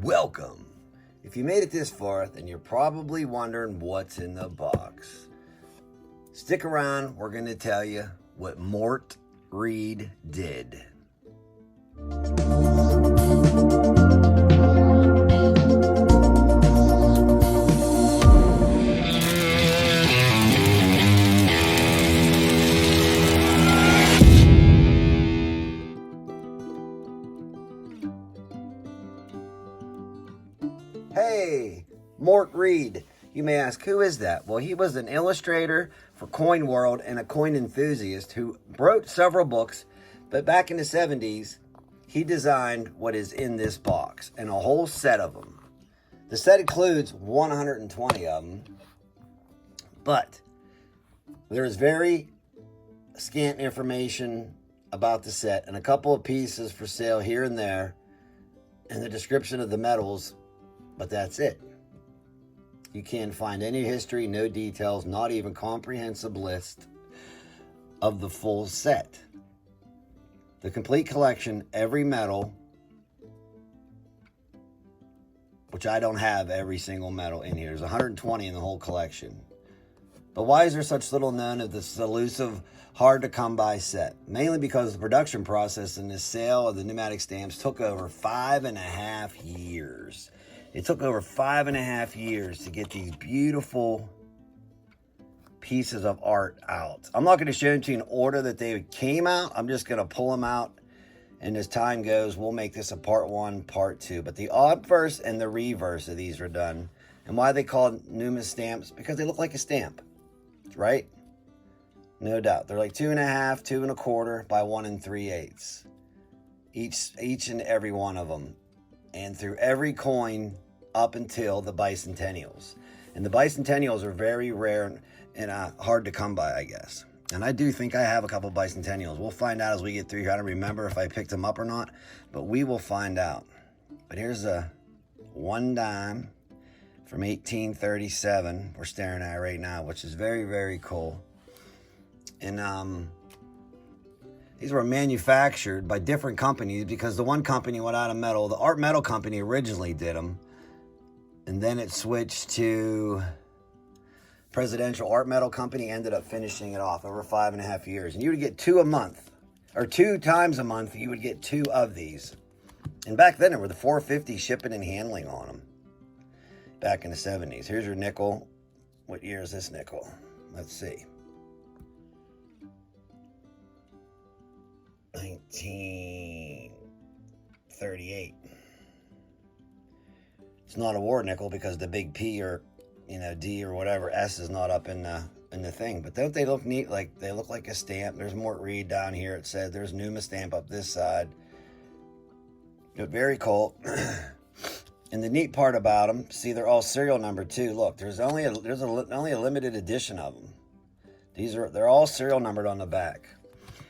Welcome. If you made it this far, then you're probably wondering what's in the box. Stick around, we're going to tell you what Mort Reed did. Hey, Mort Reed. You may ask, who is that? Well, he was an illustrator for Coin World and a coin enthusiast who wrote several books, but back in the 70s, he designed what is in this box and a whole set of them. The set includes 120 of them, but there is very scant information about the set and a couple of pieces for sale here and there and the description of the metals. But that's it. You can't find any history, no details, not even comprehensive list of the full set. The complete collection, every metal, which I don't have every single metal in here. There's 120 in the whole collection. But why is there such little known of this elusive, hard to come by set? Mainly because the production process and the sale of the pneumatic stamps took over 5.5 years. It took over 5.5 years to get these beautiful pieces of art out. I'm not going to show them to you in order that they came out. I'm just going to pull them out. And as time goes, we'll make this a part 1, part 2. But the obverse and the reverse of these are done. And why they called Numistamps? Because they look like a stamp, right? No doubt. They're like 2.5, 2 1/4 by 1 3/8. Each and every one of them. And through every coin up until the bicentennials. And the bicentennials are very rare and hard to come by, I guess. And I do think I have a couple bicentennials. We'll find out as we get through here. I don't remember if I picked them up or not, but we will find out. But here's a 1 dime from 1837 we're staring at right now, which is very, very cool. And these were manufactured by different companies because the one company went out of metal. The Art Metal Company originally did them. And then it switched to Presidential Art Metal Company, ended up finishing it off over 5.5 years. And you would get 2 a month, or 2 times a month, you would get 2 of these. And back then, there were the $4.50 shipping and handling on them. Back in the 70s. Here's your nickel. What year is this nickel? Let's see. 1938. It's not a war nickel because the big P or, D or whatever, S is not up in the thing. But don't they look neat? Like they look like a stamp. There's Mort Reed down here. It said there's Numistamp up this side. But very cool. And the neat part about them, see, they're all serial numbered too. Look, there's only a limited edition of them. They're all serial numbered on the back.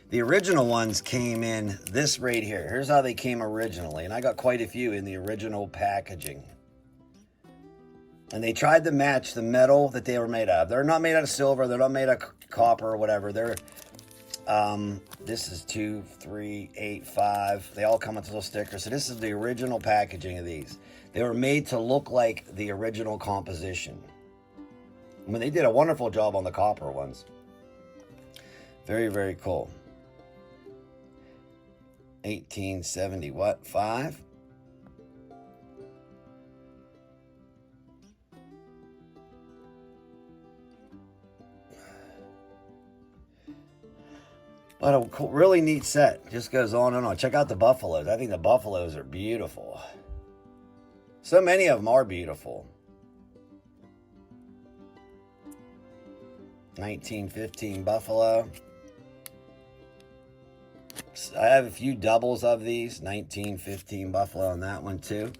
The original ones came in this right here. Here's how they came originally. And I got quite a few in the original packaging. And they tried to match the metal that they were made out of. They're not made out of silver. They're not made out of copper or whatever. They're, this is 2, 3, 8, 5. They all come with little stickers. So this is the original packaging of these. They were made to look like the original composition. I mean, they did a wonderful job on the copper ones. Very, very cool. 1870 what? 5? But a really neat set. Just goes on and on. Check out the buffaloes. I think the buffaloes are beautiful. So many of them are beautiful. 1915 buffalo. I have a few doubles of these. 1915 buffalo on that one too.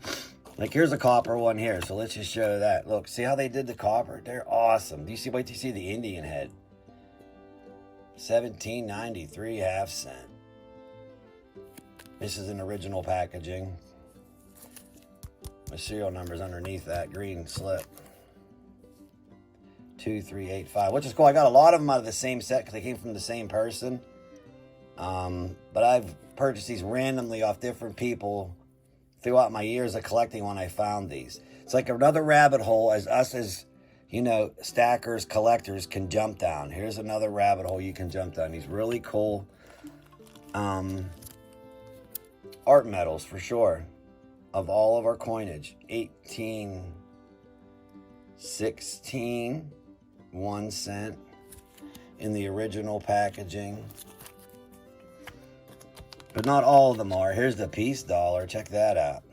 Like here's a copper one here. So let's just show that. Look, see how they did the copper? They're awesome. Wait till you see the Indian head. 17.93 half cent. This is an original packaging. My serial number's underneath that green slip. 2385, which is cool. I got a lot of them out of the same set because they came from the same person. But I've purchased these randomly off different people throughout my years of collecting when I found these. It's like another rabbit hole as us as, you know, stackers, collectors can jump down. Here's another rabbit hole you can jump down. These really cool art medals for sure of all of our coinage. 1816, 1 cent in the original packaging. But not all of them are. Here's the peace dollar. Check that out.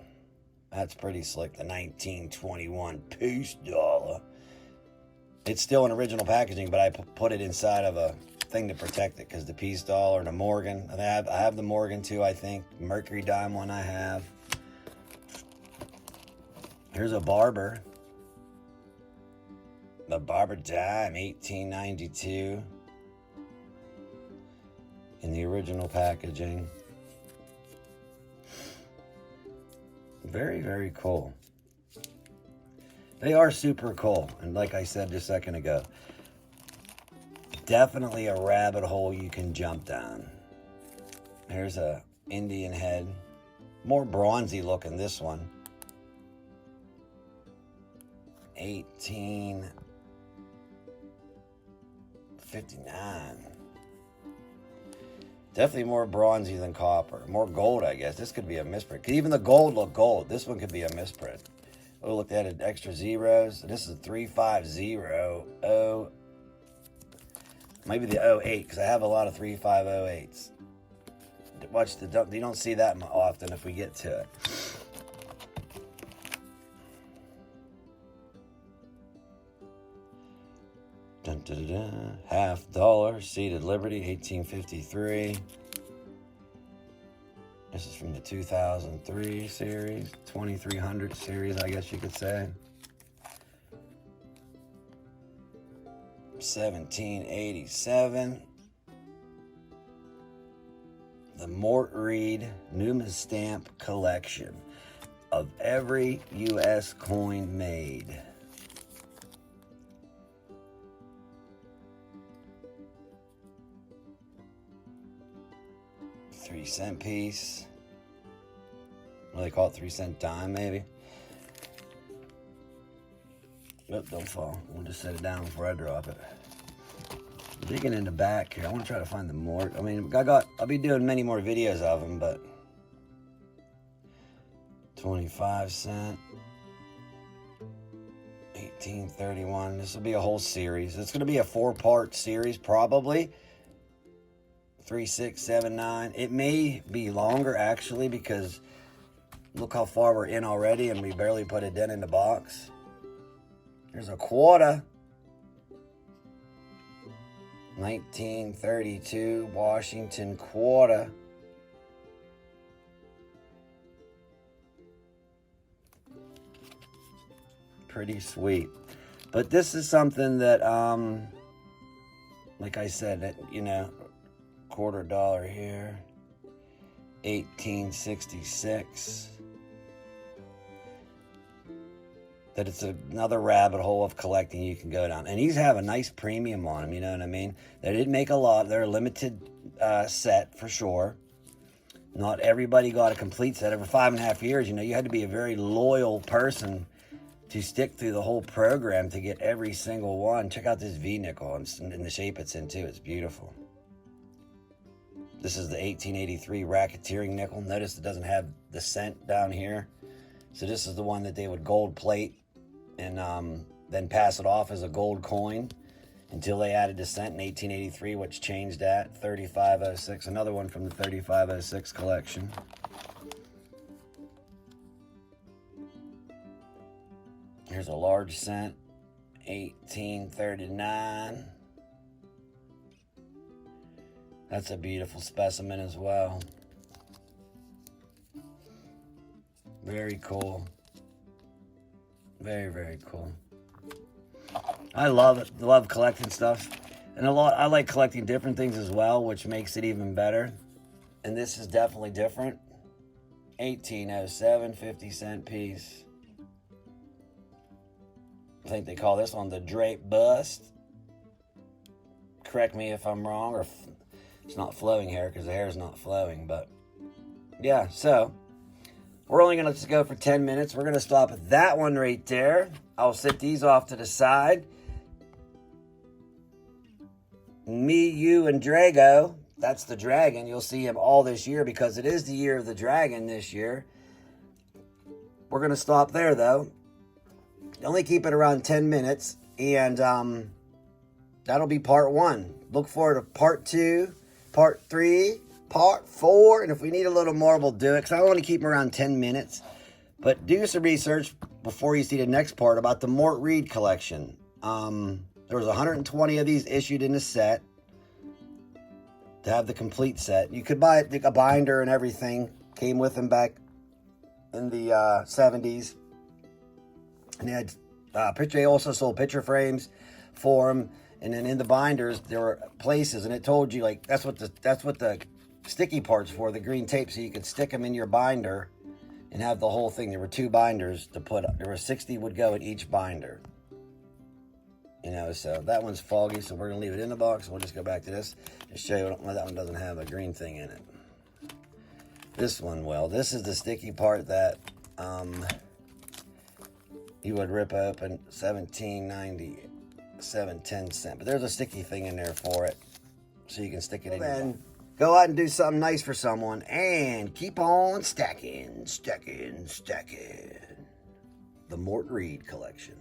That's pretty slick. The 1921 peace dollar. It's still in original packaging, but I put it inside of a thing to protect it because the peace dollar and the Morgan. I have the Morgan too, I think. Mercury dime one I have. Here's a Barber. The Barber dime, 1892. In the original packaging. Very, very cool. They are super cool. And like I said just a second ago, definitely a rabbit hole you can jump down. Here's a Indian head. More bronzy looking, this one. 1859. Definitely more bronzy than copper. More gold, I guess. This could be a misprint. Even the gold look gold. This one could be a misprint. Oh, look at it. Extra zeros. This is a 350. Oh, maybe the 08, because I have a lot of 3508s. Watch the. You don't see that often if we get to it. Dun, dun, dun, dun. $50 seated Liberty, 1853. This is from the 2003 series, 2300 series, I guess you could say. 1787. The Mort Reed Numistamp collection of every U.S. coin made. 3 cent piece. What do they call it? 3 cent dime, maybe? Nope, don't fall. We'll just set it down before I drop it. Digging in the back here. I want to try to find the Mort. I mean, I'll be doing many more videos of them, but 25 cent. 1831. This will be a whole series. It's going to be a 4-part series, probably. 3, 6, 7, 9. It may be longer, actually, because look how far we're in already, and we barely put a dent in the box. Here's a quarter. 1932 Washington quarter. Pretty sweet. But this is something that, like I said, that, you know, $quarter here. 1866. That it's another rabbit hole of collecting you can go down. And these have a nice premium on them, you know what I mean? They didn't make a lot. They're a limited set for sure. Not everybody got a complete set. Over 5.5 years, you know, you had to be a very loyal person to stick through the whole program to get every single one. Check out this V-nickel and the shape it's in too. It's beautiful. This is the 1883 racketeering nickel. Notice it doesn't have the cent down here. So this is the one that they would gold plate and then pass it off as a gold coin until they added the cent in 1883, which changed that. 3506, another one from the 3506 collection. Here's a large cent, 1839. That's a beautiful specimen as well. Very cool. Very, very cool. I love it. I love collecting stuff. And I like collecting different things as well, which makes it even better. And this is definitely different. 1807, 50 cent piece. I think they call this one the drape bust. Correct me if I'm wrong, or it's not flowing hair because the hair is not flowing, but yeah, so We're only going to go for 10 minutes. We're going to stop at that one right there. I'll set these off to the side. Me, you, and Drago. That's the dragon. You'll see him all this year because it is the year of the dragon this year. We're going to stop there, though. Only keep it around 10 minutes. And that'll be part 1. Look forward to part 2, part 3, part 4. And if we need a little more, we'll do it. Because I want to keep them around 10 minutes. But do some research before you see the next part about the Mort Reed collection. There was 120 of these issued in the set. To have the complete set. You could buy a binder and everything. Came with them back in the 70s. And they had they also sold picture frames for them. And then in the binders there were places, and it told you like that's what the sticky parts for, the green tape, so you could stick them in your binder and have the whole thing. There were 2 binders to put. There were 60 would go in each binder. You know, so that one's foggy, so we're going to leave it in the box. We'll just go back to this and show you why that one doesn't have a green thing in it. This one, well, this is the sticky part that you would rip open. $17.90, 10 cents. But there's a sticky thing in there for it, so you can stick it in. Then go out and do something nice for someone, and keep on stacking, stacking, stacking. The Mort Reed collection.